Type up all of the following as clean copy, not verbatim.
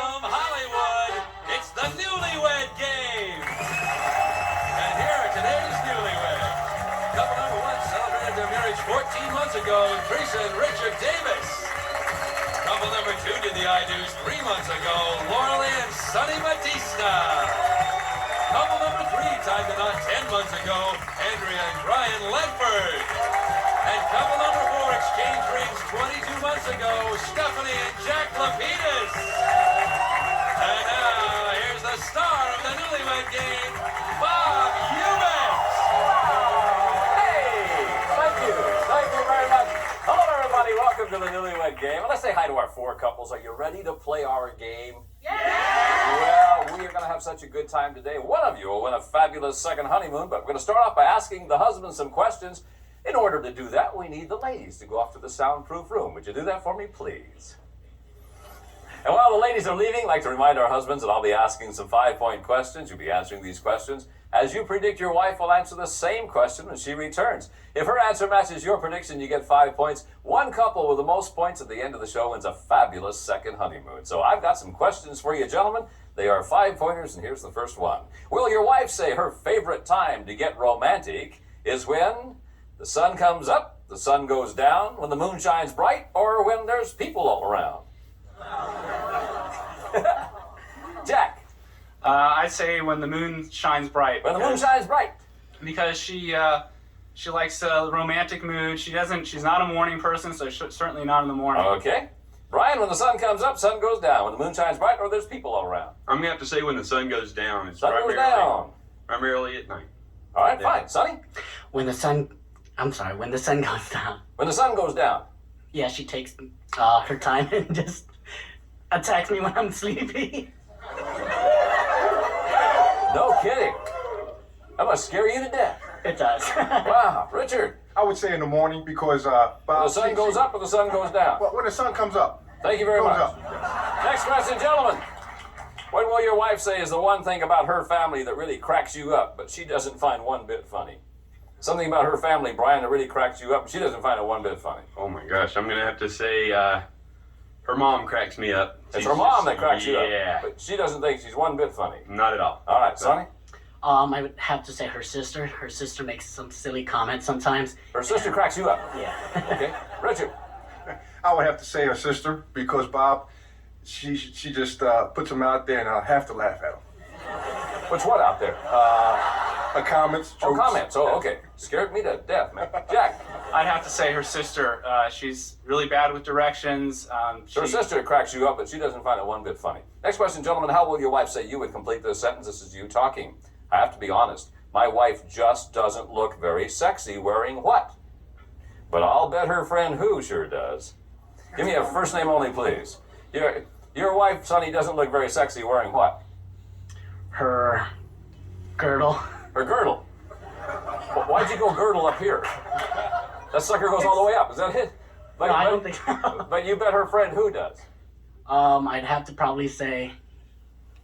From Hollywood, it's the Newlywed Game. And here are today's newlyweds. Couple number one celebrated their marriage 14 months ago, Teresa and Richard Davis. Couple number two did the I-Do's 3 months ago, Laurel and Sonny Batista. Couple number three tied the knot 10 months ago, Andrea and Brian Ledford. And couple number four exchanged rings 22 months ago, Stephanie and Jack Lapidus. And now, here's the star of the Newlywed Game, Bob Eubanks. Hey, thank you very much. Hello, everybody. Welcome to the Newlywed Game. Let's say hi to our four couples. Are you ready to play our game? Yeah! Well, we are going to have such a good time today. One of you will win a fabulous second honeymoon, but we're going to start off by asking the husbands some questions. In order to do that, we need the ladies to go off to the soundproof room. Would you do that for me, please? And while the ladies are leaving, I'd like to remind our husbands that I'll be asking some 5-point questions. You'll be answering these questions. As you predict, your wife will answer the same question when she returns. If her answer matches your prediction, you get 5 points. One couple with the most points at the end of the show wins a fabulous second honeymoon. So I've got some questions for you, gentlemen. They are 5-pointers, and here's the first one. Will your wife say her favorite time to get romantic is when the sun comes up, the sun goes down, when the moon shines bright, or when there's people all around? Jack. I'd say when the moon shines bright. When the moon shines bright. Because she likes a romantic mood. She's not a morning person, so certainly not in the morning. Okay. Brian, when the sun comes up, sun goes down. When the moon shines bright, or there's people all around? I'm going to have to say when the sun goes down. It's sun goes down. Primarily at night. All right, fine. Sonny? When the sun goes down. When the sun goes down. Yeah, she takes her time and just attacks me when I'm sleepy. No kidding. That must scare you to death. It does. Wow. Richard? I would say in the morning because Bob, When the sun goes up or the sun goes down? Well, when the sun comes up. Thank you very much. Up. Next question, gentlemen. What will your wife say is the one thing about her family that really cracks you up, but she doesn't find one bit funny? Something about her family, Brian, that really cracks you up, but she doesn't find it one bit funny. Oh my gosh, I'm going to have to say her mom cracks me up. It's her mom that cracks you up. Yeah. But she doesn't think she's one bit funny. Not at all. All right, Sonny? I would have to say her sister. Her sister makes some silly comments sometimes. Her sister cracks you up. Yeah. Okay. Richard? I would have to say her sister because Bob, she just puts them out there and I have to laugh at them. What's what out there? Her comments. Oh, jokes. comments. Oh, okay. Scared me to death, man. Jack? I'd have to say her sister. She's really bad with directions. Her sister cracks you up, but she doesn't find it one bit funny. Next question, gentlemen. How will your wife say you would complete this sentence? This is you talking. I have to be honest. My wife just doesn't look very sexy wearing what? But I'll bet her friend who sure does. Give me a first name only, please. Your wife, Sonny, doesn't look very sexy wearing what? Her girdle. Her girdle. Why'd you go girdle up here? That sucker goes all the way up. Is that it? But, No, I don't think so. But you bet her friend who does? I'd have to probably say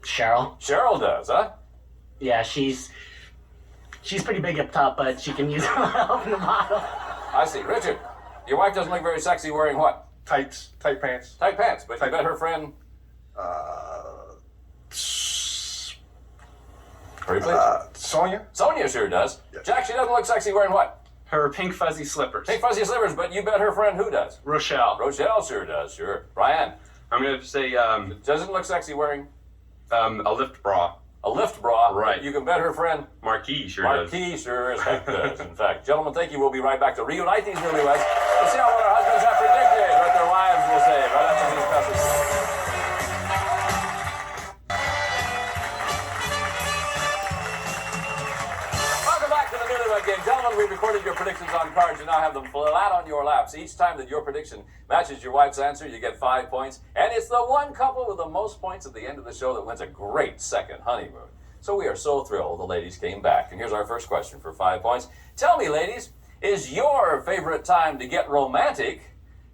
Cheryl. Cheryl does, huh? Yeah, she's pretty big up top, but she can use a lot of help in the bottom. I see. Richard, your wife doesn't look very sexy wearing what? Tight pants. Tight pants, but you bet her friend... Hurry, please. Sonia. Sonia sure does. Yes. Jack, she doesn't look sexy wearing what? Her pink fuzzy slippers. Pink fuzzy slippers, but you bet her friend who does? Rochelle. Rochelle sure does, sure. Brian, I'm going to have to say doesn't look sexy wearing a lift bra. a lift bra. Right. You can bet her friend Marquis sure does. Marquis sure as heck does. In fact, gentlemen, thank you. We'll be right back to reunite these newlyweds. Let's see how what our husbands have predicted, what their wives will say right after these messages. Game. Gentlemen, we recorded your predictions on cards. You now have them flat on your laps. Each time that your prediction matches your wife's answer, you get 5 points. And it's the one couple with the most points at the end of the show that wins a great second honeymoon. So we are so thrilled the ladies came back. And here's our first question for 5 points. Tell me, ladies, is your favorite time to get romantic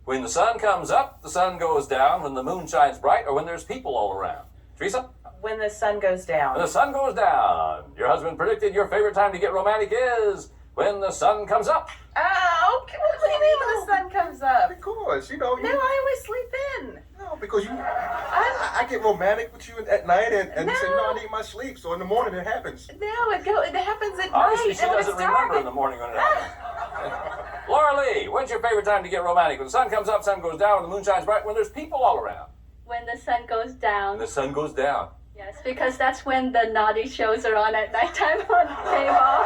when the sun comes up, the sun goes down, when the moon shines bright, or when there's people all around? Teresa? When the sun goes down. When the sun goes down. Your husband predicted your favorite time to get romantic is when the sun comes up. Oh, okay. What do you mean when the sun comes up? Because, No, I always sleep in. No, because I get romantic with you at night, and you say, no, I need my sleep. So in the morning it happens. No, it happens at Obviously, night. she doesn't remember in the morning when it happens. Laura Lee, when's your favorite time to get romantic? When the sun comes up, sun goes down, when the moon shines bright, when there's people all around. When the sun goes down. When the sun goes down. Yes, because that's when the naughty shows are on at nighttime on cable.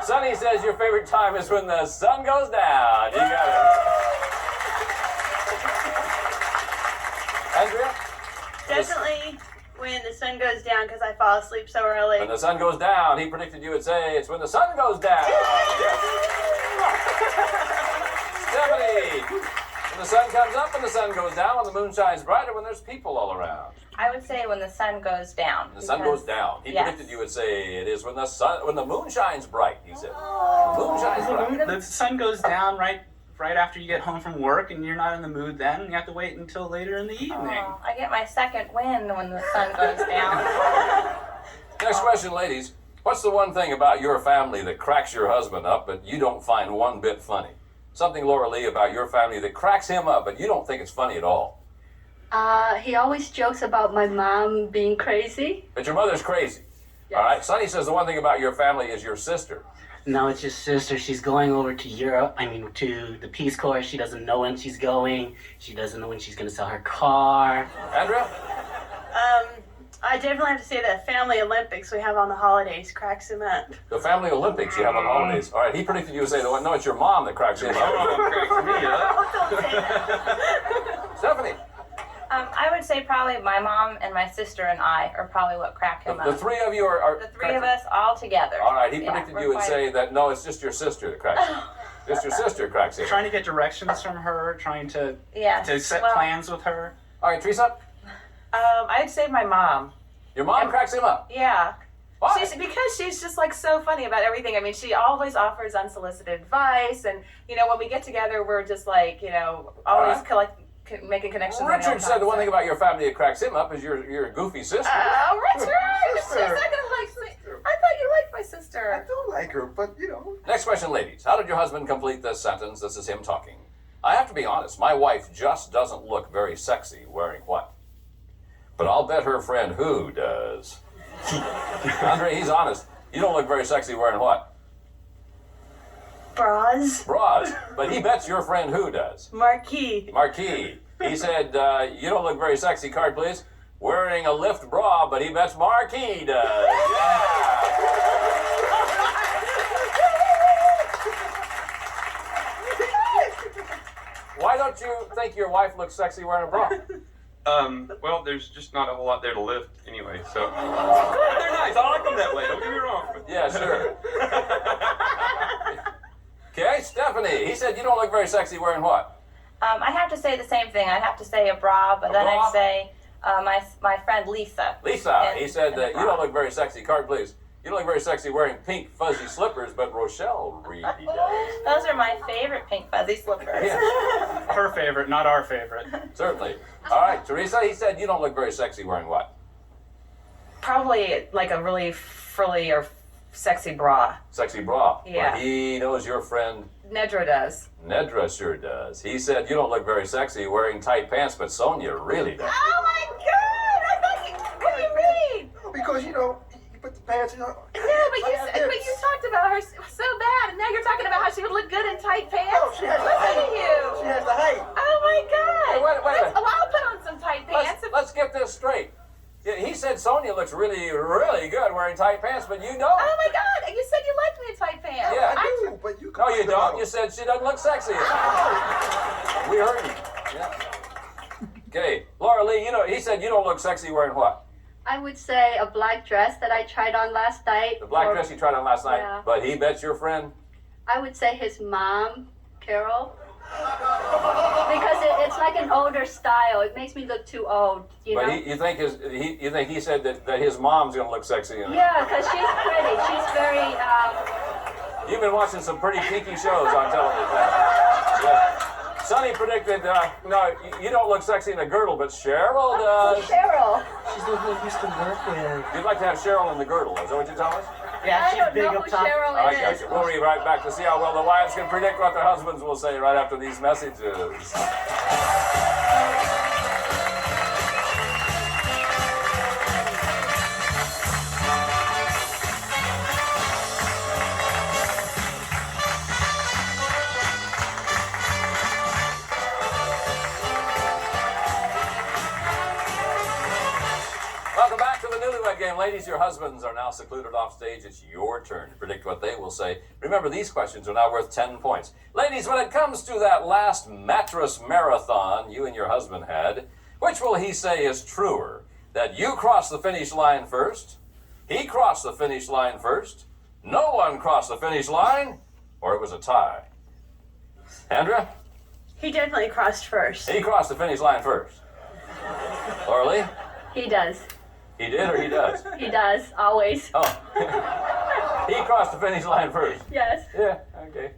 Sunny says your favorite time is when the sun goes down. You got it. Andrea? Definitely when the sun goes down because I fall asleep so early. When the sun goes down, he predicted you would say it's when the sun goes down. Stephanie, when the sun comes up and the sun goes down, when the moon shines brighter, when there's people all around. I would say when the sun goes down. When the sun goes down. He Yes. predicted you would say it is when the moon shines bright, he said. The moon shines bright. The sun goes down right after you get home from work, and you're not in the mood then. You have to wait until later in the evening. Oh, I get my second win when the sun goes down. Next question, ladies. What's the one thing about your family that cracks your husband up, but you don't find one bit funny? Something, Laura Lee, about your family that cracks him up, but you don't think it's funny at all. He always jokes about my mom being crazy. But your mother's crazy. Yes. All right. Sonny says the one thing about your family is your sister. No, it's your sister. She's going over to Europe. To the Peace Corps. She doesn't know when she's going. She doesn't know when she's going to sell her car. Andrea? I definitely have to say that family Olympics we have on the holidays cracks him up. The family Olympics you have on the holidays. All right. He predicted you would say, no, it's your mom that cracks him up. Cracks me up. Stephanie? I would say probably my mom and my sister and I are probably what crack him The up. three of you are The three of us all together. All right. He Yeah, predicted we're you would quite- say that, no, it's just your sister that cracks him. Just your sister cracks him. Trying to get directions from her, trying to Yes. set Well, plans with her. All right, Teresa? I'd say my mom. Your mom cracks him up. Yeah. Why? Because she's just like so funny about everything. I mean, she always offers unsolicited advice, and when we get together, we're just like always making connections. on our Richard own said the one time, thing about your family that cracks him up is your goofy sister. Richard, she's not gonna like me. I thought you liked my I sister. do like her, but Next question, ladies. How did your husband complete this sentence? This is him talking. I have to be honest. My wife just doesn't look very sexy wearing what? But I'll bet her friend who does. Andre, he's honest. You don't look very sexy wearing what? Bras. Bras. But he bets your friend who does. Marquee. Marquis. He said, you don't look very sexy, card please. Wearing a lift bra, but he bets Marquis does. Yeah. Why don't you think your wife looks sexy wearing a bra? Well, there's just not a whole lot there to lift anyway, so. They're nice. I like them that way. Don't get me wrong. Yeah, sure. Okay, Stephanie. He said you don't look very sexy wearing what? I have to say the same thing. I'd have to say a bra, but A then bra? I'd say my friend Lisa. Lisa. He said in a that you bra. don't look very sexy. Card, please. You don't look very sexy wearing pink fuzzy slippers, but Rochelle really does. Those are my favorite pink fuzzy slippers. Yeah, Her favorite, not our favorite. certainly. All right, Teresa. He said you don't look very sexy wearing what? Probably like a really frilly or sexy bra. Sexy bra. Yeah. But he knows your friend Nedra does. Nedra sure does. He said you don't look very sexy wearing tight pants, but Sonia really does. Oh my God! I thought you. What do you mean? because you put the pants. Yeah, but you talked about her so bad, and now you're talking about how she would look good in tight pants. No, she has the Listen height. to you. She has the height. Oh my God! Wait a minute. Well, I'll put on some tight pants. Let's get this straight. Yeah, he said Sonia looks really, really good wearing tight pants, but you don't. Oh my God! You said you liked me in tight pants. Yeah, I do, but you. No, you don't. You said she doesn't look sexy. We heard you. Yeah. Okay, Laura Lee, he said you don't look sexy wearing what? I would say a black dress that I tried on last night. The black dress you tried on last night, Yeah. but he bets your friend? I would say his mom, Carol. Because it's like an older style. It makes me look too old, you know? But you think he said that his mom's gonna look sexy in it? Yeah, because she's pretty. She's very, You've been watching some pretty kinky shows on television. Yeah. Sonny predicted, no, you don't look sexy in a girdle, but Cheryl does. Cheryl. She's the one who used to work with. You'd like to have Cheryl in the girdle, is that what you're telling us? I don't know who Cheryl I is. got you. We'll be right back to see how well the wives can predict what their husbands will say right after these messages. Welcome back to the Newlywed Game. Ladies, your husbands are now secluded off stage. It's your turn to predict what they will say. Remember, these questions are now worth 10 points. Ladies, when it comes to that last mattress marathon you and your husband had, which will he say is truer? That you crossed the finish line first, he crossed the finish line first, no one crossed the finish line, or it was a tie? Andrea? He definitely crossed first. He crossed the finish line first. Laura Lee? He does. He did or he does? He does, always. Oh. He crossed the finish line first. Yes. Yeah, okay.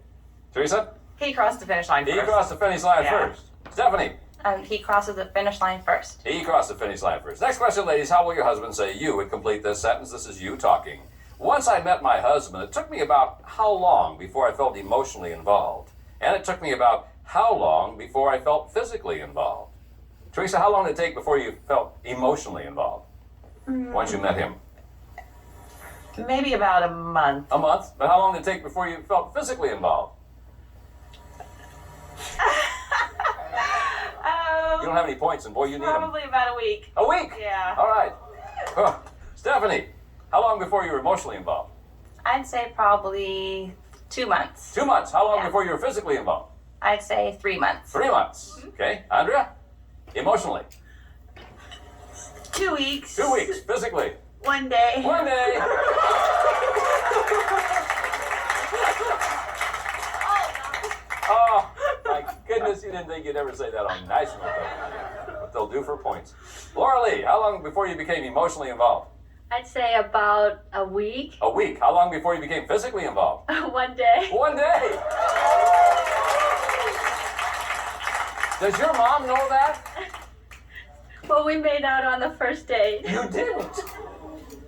Teresa? He crossed the finish line He first. crossed the finish line Yeah. first. Stephanie? He crosses the finish line first. He crossed the finish line first. Next question, ladies. How will your husband say you would complete this sentence? This is you talking. Once I met my husband, it took me about how long before I felt emotionally involved? And it took me about how long before I felt physically involved? Teresa, how long did it take before you felt emotionally involved? Once you met him? Maybe about a month. A month? But how long did it take before you felt physically involved? You don't have any points, and boy, you need them. Probably about a week. A week? Yeah. All right. Stephanie, how long before you were emotionally involved? I'd say probably 2 months. 2 months. How long Yeah. before you were physically involved? I'd say 3 months. 3 months. Okay. Andrea? Emotionally? 2 weeks. 2 weeks. Physically? 1 day. 1 day. Oh, my goodness, you didn't think you'd ever say that on national television. What they'll do for points. Laura Lee, how long before you became emotionally involved? I'd say about a week. A week. How long before you became physically involved? 1 day. 1 day. Does your mom know that? Well, we made out on the first date. You didn't.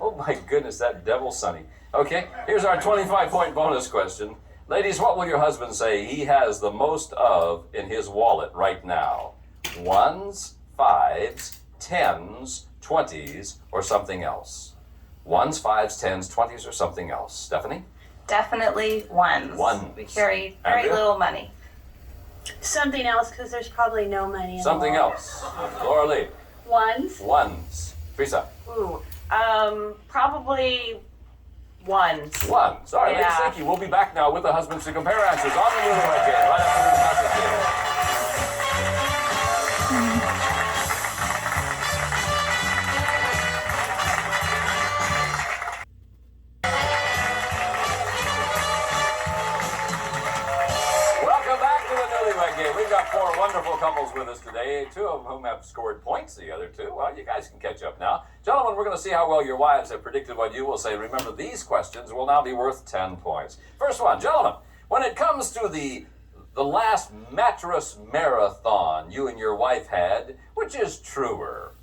Oh my goodness, that devil Sonny. Okay, here's our 25-point bonus question. Ladies, what will your husband say he has the most of in his wallet right now? Ones, fives, tens, 20s, or something else? Ones, fives, tens, 20s, or something else? Stephanie? Definitely ones. Ones. We carry very Andrea? little money. Something else, because there's probably no money in the Something wallet. else. Laura Lee? Ones. Ones. Teresa? Ooh. Probably ones. Ones. All right, ladies, Yeah. thank you. We'll be back now with the husbands to compare answers on the Newlywed Game right after these messages. Welcome back to the Newlywed Game. We've got 4 wonderful couples with us today, 2 of whom have scored points. The other 2, well, you guys can catch up now. Gentlemen, we're going to see how well your wives have predicted what you will say. Remember, these questions will now be worth 10 points. First one, gentlemen, when it comes to the last mattress marathon you and your wife had, which is truer?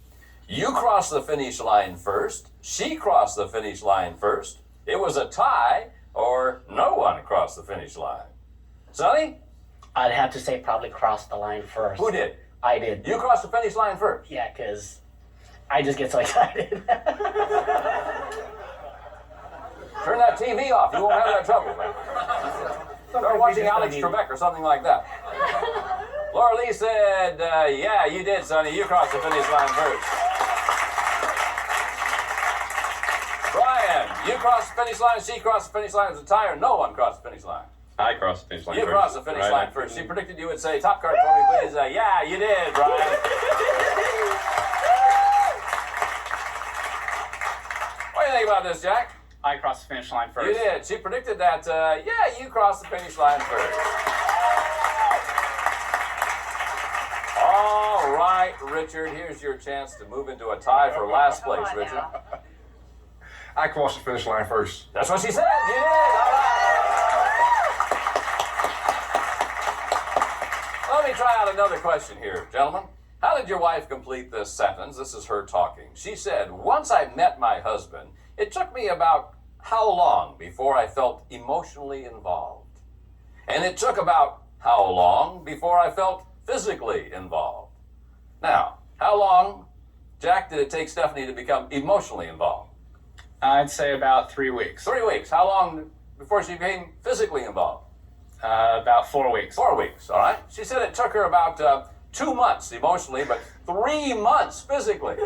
You crossed the finish line first, she crossed the finish line first, it was a tie, or no one crossed the finish line? Sonny? I'd have to say probably crossed the line first. Who did? I did. You crossed the finish line first. Yeah, because I just get so excited. Turn that TV off. You won't have that trouble, man. Start watching Alex Trebek or something like that. Laura Lee said, yeah, you did, Sonny. You crossed the finish line first. Brian, you crossed the finish line. She crossed the finish line. It was a tie, or no one crossed the finish line. I crossed the finish line You first. crossed the finish Right. line first. She predicted you would say, top card for me, please. Yeah, you did, Brian. What do you think about this, Jack? I crossed the finish line first. You did. She predicted that, yeah, you crossed the finish line first. All right, Richard, here's your chance to move into a tie for last place, Richard. I crossed the finish line first. That's what she said. You did. All right. Let me try out another question here, gentlemen. How did your wife complete this sentence? This is her talking. She said, once I met my husband, it took me about how long before I felt emotionally involved? And it took about how long before I felt physically involved? Now, how long, Jack, did it take Stephanie to become emotionally involved? I'd say about 3 weeks. 3 weeks. How long before she became physically involved? About 4 weeks. 4 weeks, all right. She said it took her about 2 months emotionally, but 3 months physically.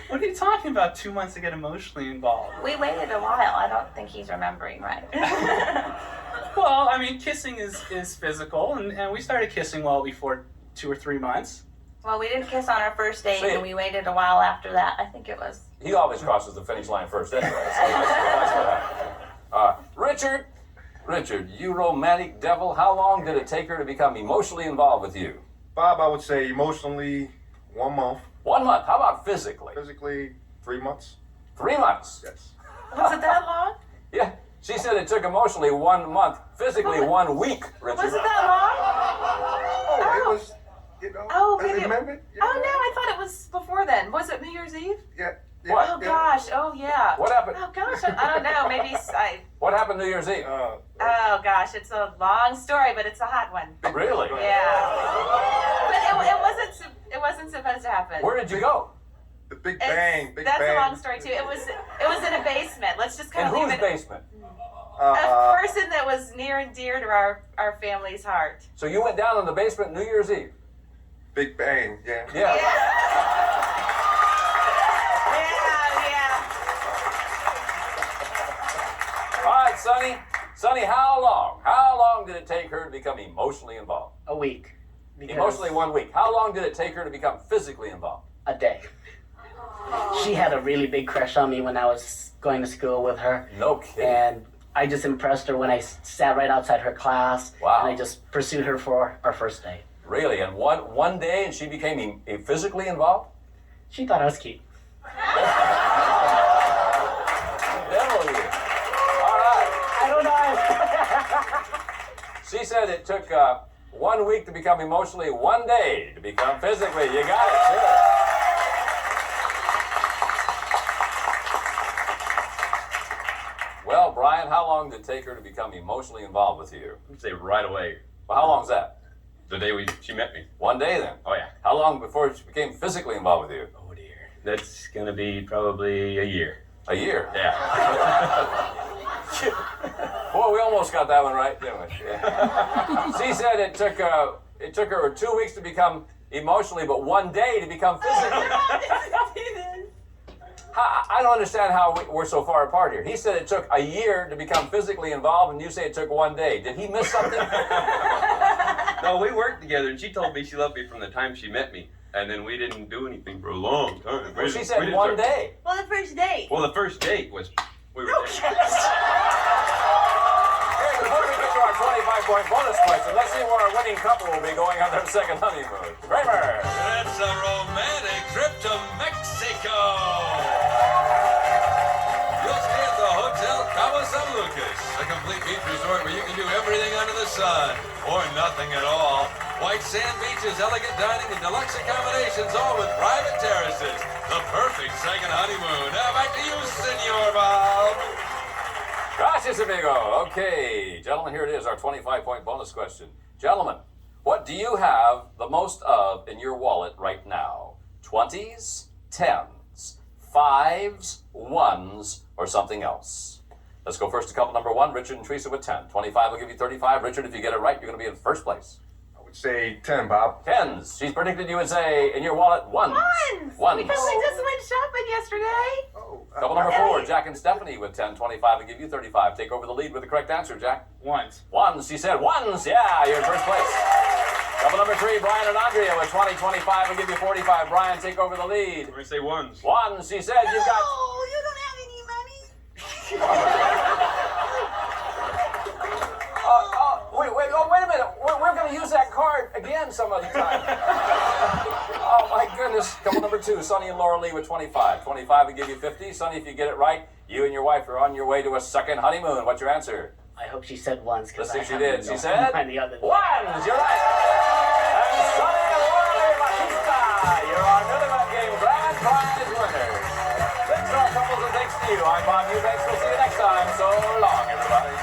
What are you talking about? 2 months to get emotionally involved? We waited a while. I don't think he's remembering right. Well, I mean, kissing is physical, and we started kissing well before 2 or 3 months. Well, we didn't kiss on our first date, See? and we waited a while after that. I think it was. He always crosses the finish line first anyway. So that's what happened. Richard, you romantic devil, how long did it take her to become emotionally involved with you? Bob, I would say emotionally 1 month. 1 month. How about physically? Physically 3 months. 3 months. Yes. Was it that long? Yeah. She said it took emotionally 1 month, physically 1 week, Richard. Was it that long? Oh, it was, you know, Oh, an maybe. amendment. You Oh know? no, I thought it was before then. Was it New Year's Eve? Yeah. What? Oh gosh. Oh yeah. What happened? Oh gosh. I don't know. Maybe I. What happened New Year's Eve? Oh gosh, it's a long story, but it's a hot one. Really? Yeah. But it wasn't supposed to happen. Where did you go? The Big Bang. Big That's Bang. a long story too. It was in a basement. Let's just In kind of whose leave it. basement? A person that was near and dear to our family's heart. So you went down in the basement New Year's Eve? Big Bang. Yeah. Yeah. All right, Sonny. Sonny, how long did it take her to become emotionally involved? A week. Because Emotionally 1 week. How long did it take her to become physically involved? a day. She had a really big crush on me when I was going to school with her. No kidding. And I just impressed her when I sat right outside her class. Wow. And I just pursued her for our first date. Really? And one day and she became physically involved? She thought I was cute. Devil you. All right. I don't know. She said it took 1 week to become emotionally, 1 day to become physically. You got it, sure. Well, Brian, how long did it take her to become emotionally involved with you? I'd say right away. Well, how long's that? The day she met me. 1 day then? Oh, yeah. How long before she became physically involved with you? Oh, dear. That's going to be probably a year. A year? Yeah. Boy, we almost got that one right, didn't we? Yeah. She said it took her 2 weeks to become emotionally, but 1 day to become physically. I don't understand how we're so far apart here. He said it took a year to become physically involved, and you say it took 1 day. Did he miss something? No, we worked together, and she told me she loved me from the time she met me. And then we didn't do anything for a long time. Well, she said 1 day. Well, the first date. Well, the first date was we were there. Before we get to our 25-point bonus question, let's see where our winning couple will be going on their second honeymoon. Kramer. It's a romantic trip to Mexico. You'll stay at the Hotel Cabo San Lucas, a complete beach resort where you can do everything under the sun, or nothing at all. White sand beaches, elegant dining, and deluxe accommodations, all with private terraces. The perfect second honeymoon. Now back to you, Senor Bob. Gracias, amigo. Okay, gentlemen, here it is, our 25-point bonus question. Gentlemen, what do you have the most of in your wallet right now? 20s, 10s, 5s, 1s, or something else? Let's go first to couple number 1, Richard and Teresa with 10. 25 will give you 35. Richard, if you get it right, you're going to be in first place. I would say 10, Bob. 10s. She's predicted you would say in your wallet 1s. Ones. Because we just went shopping yesterday. Oh, Couple number 4, Jack and Stephanie with 10. 25 will give you 35. Take over the lead with the correct answer, Jack. Once. 1s. She said 1s. Yeah, you're in first place. Couple number 3, Brian and Andrea with 20. 25 will give you 45. Brian, take over the lead. We're going to say ones. 1s. She said you've got... Oh, you don't have any money. Wait a minute. We're going to use that card again some other time. Oh, my goodness. Couple number 2, Sonny and Laura Lee with 25. 25 will give you 50. Sonny, if you get it right, you and your wife are on your way to a second honeymoon. What's your answer? I hope she said once. Let's see if she haven't did. She known said any other. 1s. You're right. And Sonny and Laura Lee Batista, you're our Newlywed Game grand prize winners. Thanks to our couples and thanks to you. I'm Bob Eubanks. We'll see you next time. So long, everybody.